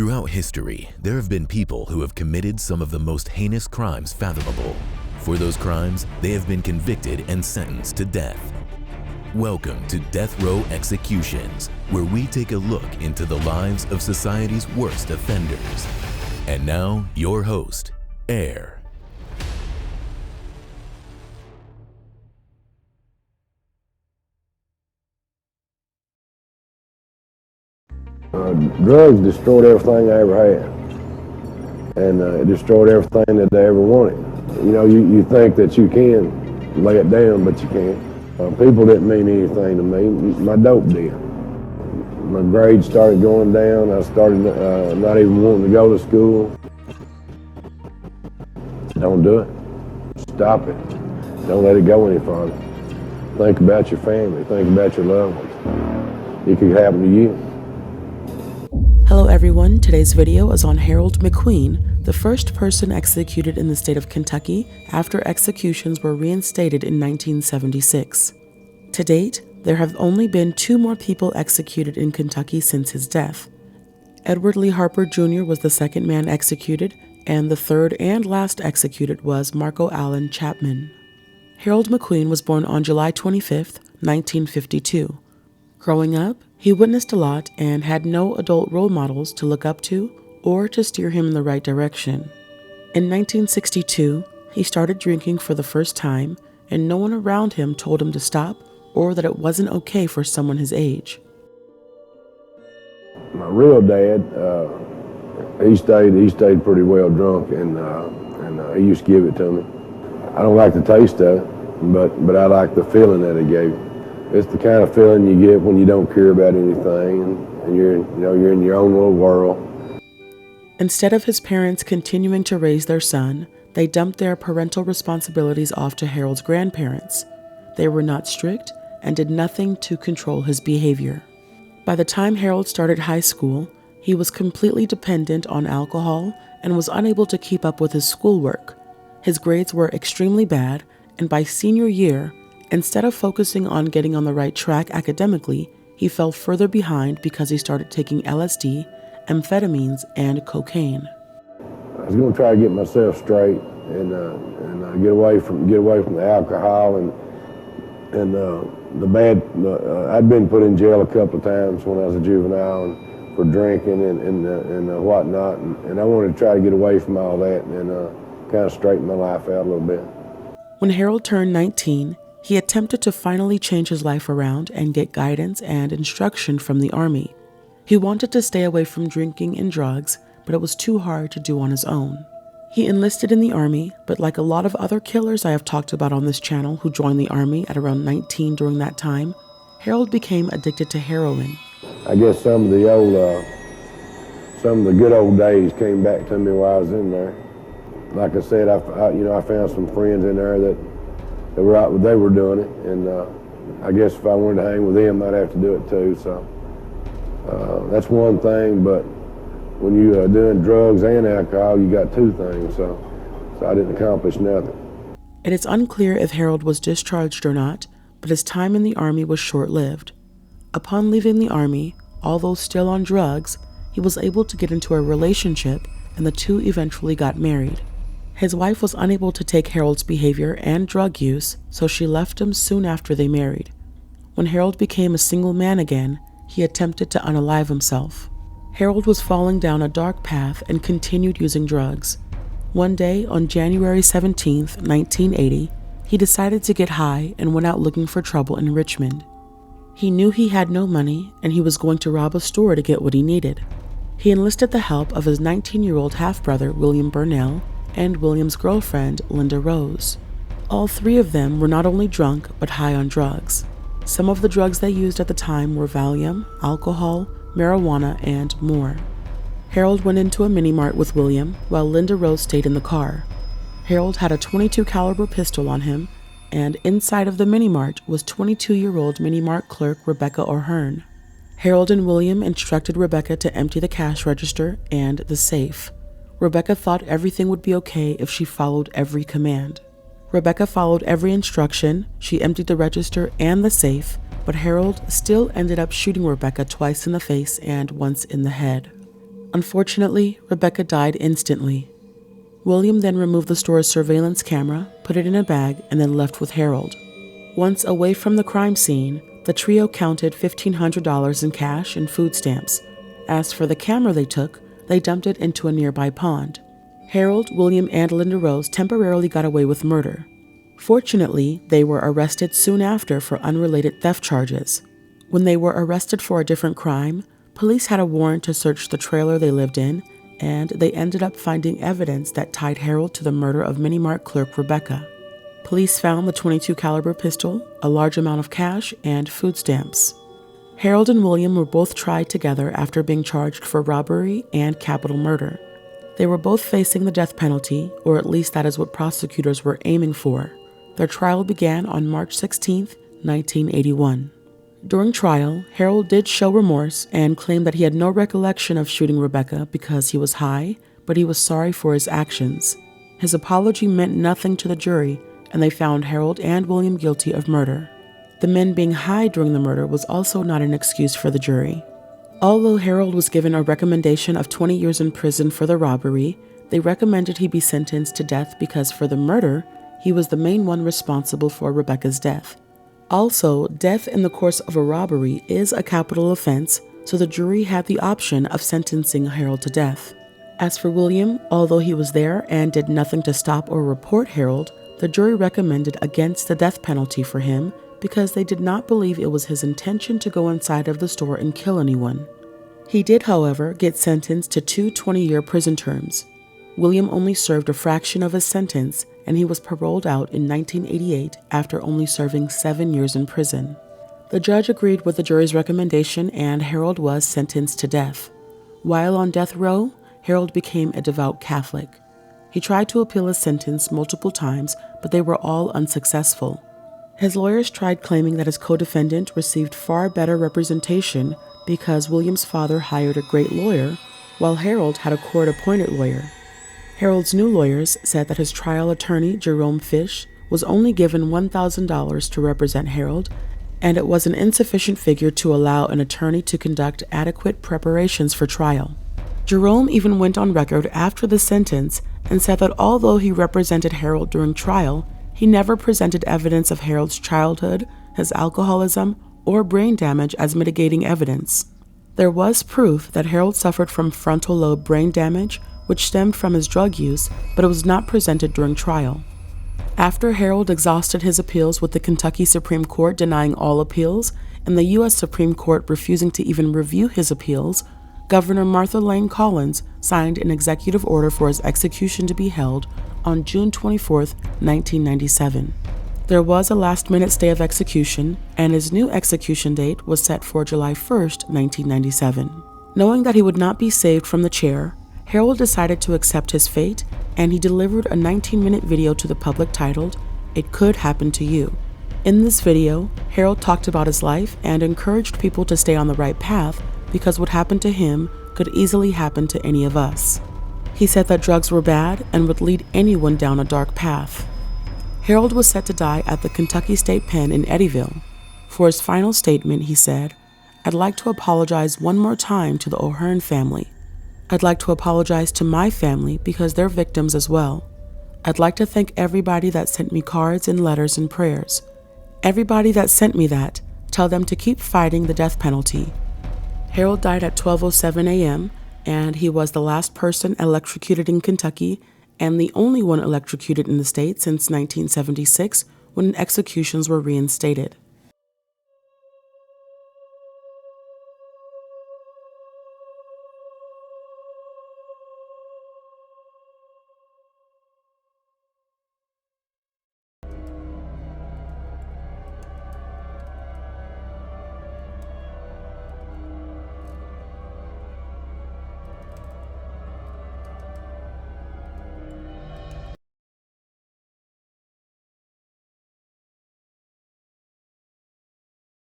Throughout history, there have been people who have committed some of the most heinous crimes fathomable. For those crimes, they have been convicted and sentenced to death. Welcome to Death Row Executions, where we take a look into the lives of society's worst offenders. And now, your host, Air. Drugs destroyed everything I ever had, and it destroyed everything that they ever wanted. You know, you think that you can lay it down, but you can't. People didn't mean anything to me. My dope did. My grades started going down. I started not even wanting to go to school. Don't do it. Stop it. Don't let it go any farther. Think about your family. Think about your loved ones. It could happen to you. Hello everyone, today's video is on Harold McQueen, the first person executed in the state of Kentucky after executions were reinstated in 1976. To date, there have only been 2 more people executed in Kentucky since his death. Edward Lee Harper Jr. was the second man executed, and the third and last executed was Marco Allen Chapman. Harold McQueen was born on July 25, 1952. Growing up, he witnessed a lot and had no adult role models to look up to or to steer him in the right direction. In 1962, he started drinking for the first time, and no one around him told him to stop or that it wasn't okay for someone his age. My real dad, he stayed pretty well drunk, and he used to give it to me. I don't like the taste of it, but I like the feeling that it gave me. It's the kind of feeling you get when you don't care about anything, and you're in your own little world. Instead of his parents continuing to raise their son, they dumped their parental responsibilities off to Harold's grandparents. They were not strict and did nothing to control his behavior. By the time Harold started high school, he was completely dependent on alcohol and was unable to keep up with his schoolwork. His grades were extremely bad, and by senior year, instead of focusing on getting on the right track academically, he fell further behind because he started taking LSD, amphetamines, and cocaine. I was going to try to get myself straight and get away from the alcohol and the bad. I'd been put in jail a couple of times when I was a juvenile and for drinking and whatnot, and I wanted to try to get away from all that and kind of straighten my life out a little bit. When Harold turned 19, he attempted to finally change his life around and get guidance and instruction from the Army. He wanted to stay away from drinking and drugs, but it was too hard to do on his own. He enlisted in the Army, but like a lot of other killers I have talked about on this channel who joined the Army at around 19 during that time, Harold became addicted to heroin. I guess some of the good old days came back to me while I was in there. Like I said, I found some friends in there that they were doing it, and I guess if I wanted to hang with them, I'd have to do it too. So that's one thing, but when you are doing drugs and alcohol, you got 2 things, so I didn't accomplish nothing. It is unclear if Harold was discharged or not, but his time in the Army was short-lived. Upon leaving the Army, although still on drugs, he was able to get into a relationship, and the 2 eventually got married. His wife was unable to take Harold's behavior and drug use, so she left him soon after they married. When Harold became a single man again, he attempted to unalive himself. Harold was falling down a dark path and continued using drugs. One day, on January 17, 1980, he decided to get high and went out looking for trouble in Richmond. He knew he had no money, and he was going to rob a store to get what he needed. He enlisted the help of his 19-year-old half-brother, William Burnell, and William's girlfriend, Linda Rose. All 3 of them were not only drunk, but high on drugs. Some of the drugs they used at the time were Valium, alcohol, marijuana, and more. Harold went into a mini-mart with William, while Linda Rose stayed in the car. Harold had a .22 caliber pistol on him, and inside of the mini-mart was 22-year-old mini-mart clerk Rebecca O'Hearn. Harold and William instructed Rebecca to empty the cash register and the safe. Rebecca thought everything would be okay if she followed every command. Rebecca followed every instruction, she emptied the register and the safe, but Harold still ended up shooting Rebecca twice in the face and once in the head. Unfortunately, Rebecca died instantly. William then removed the store's surveillance camera, put it in a bag, and then left with Harold. Once away from the crime scene, the trio counted $1,500 in cash and food stamps. As for the camera they took, they dumped it into a nearby pond. Harold, William, and Linda Rose temporarily got away with murder. Fortunately, they were arrested soon after for unrelated theft charges. When they were arrested for a different crime, police had a warrant to search the trailer they lived in, and they ended up finding evidence that tied Harold to the murder of mini-mart clerk Rebecca. Police found the .22 caliber pistol, a large amount of cash, and food stamps. Harold and William were both tried together after being charged for robbery and capital murder. They were both facing the death penalty, or at least that is what prosecutors were aiming for. Their trial began on March 16, 1981. During trial, Harold did show remorse and claimed that he had no recollection of shooting Rebecca because he was high, but he was sorry for his actions. His apology meant nothing to the jury, and they found Harold and William guilty of murder. The men being high during the murder was also not an excuse for the jury. Although Harold was given a recommendation of 20 years in prison for the robbery, they recommended he be sentenced to death because for the murder, he was the main one responsible for Rebecca's death. Also, death in the course of a robbery is a capital offense, so the jury had the option of sentencing Harold to death. As for William, although he was there and did nothing to stop or report Harold, the jury recommended against the death penalty for him because they did not believe it was his intention to go inside of the store and kill anyone. He did, however, get sentenced to 2 20-year prison terms. William only served a fraction of his sentence, and he was paroled out in 1988 after only serving 7 years in prison. The judge agreed with the jury's recommendation, and Harold was sentenced to death. While on death row, Harold became a devout Catholic. He tried to appeal his sentence multiple times, but they were all unsuccessful. His lawyers tried claiming that his co-defendant received far better representation because William's father hired a great lawyer, while Harold had a court-appointed lawyer. Harold's new lawyers said that his trial attorney, Jerome Fish, was only given $1,000 to represent Harold, and it was an insufficient figure to allow an attorney to conduct adequate preparations for trial. Jerome even went on record after the sentence and said that although he represented Harold during trial, he never presented evidence of Harold's childhood, his alcoholism, or brain damage as mitigating evidence. There was proof that Harold suffered from frontal lobe brain damage, which stemmed from his drug use, but it was not presented during trial. After Harold exhausted his appeals with the Kentucky Supreme Court denying all appeals, and the U.S. Supreme Court refusing to even review his appeals, Governor Martha Lane Collins signed an executive order for his execution to be held on June 24, 1997. There was a last-minute stay of execution, and his new execution date was set for July 1, 1997. Knowing that he would not be saved from the chair, Harold decided to accept his fate, and he delivered a 19-minute video to the public titled, "It Could Happen to You." In this video, Harold talked about his life and encouraged people to stay on the right path because what happened to him could easily happen to any of us. He said that drugs were bad and would lead anyone down a dark path. Harold was set to die at the Kentucky State Pen in Eddyville. For his final statement, he said, "I'd like to apologize one more time to the O'Hearn family. I'd like to apologize to my family because they're victims as well. I'd like to thank everybody that sent me cards and letters and prayers. Everybody that sent me that, tell them to keep fighting the death penalty." Harold died at 12:07 a.m., and he was the last person electrocuted in Kentucky and the only one electrocuted in the state since 1976 when executions were reinstated.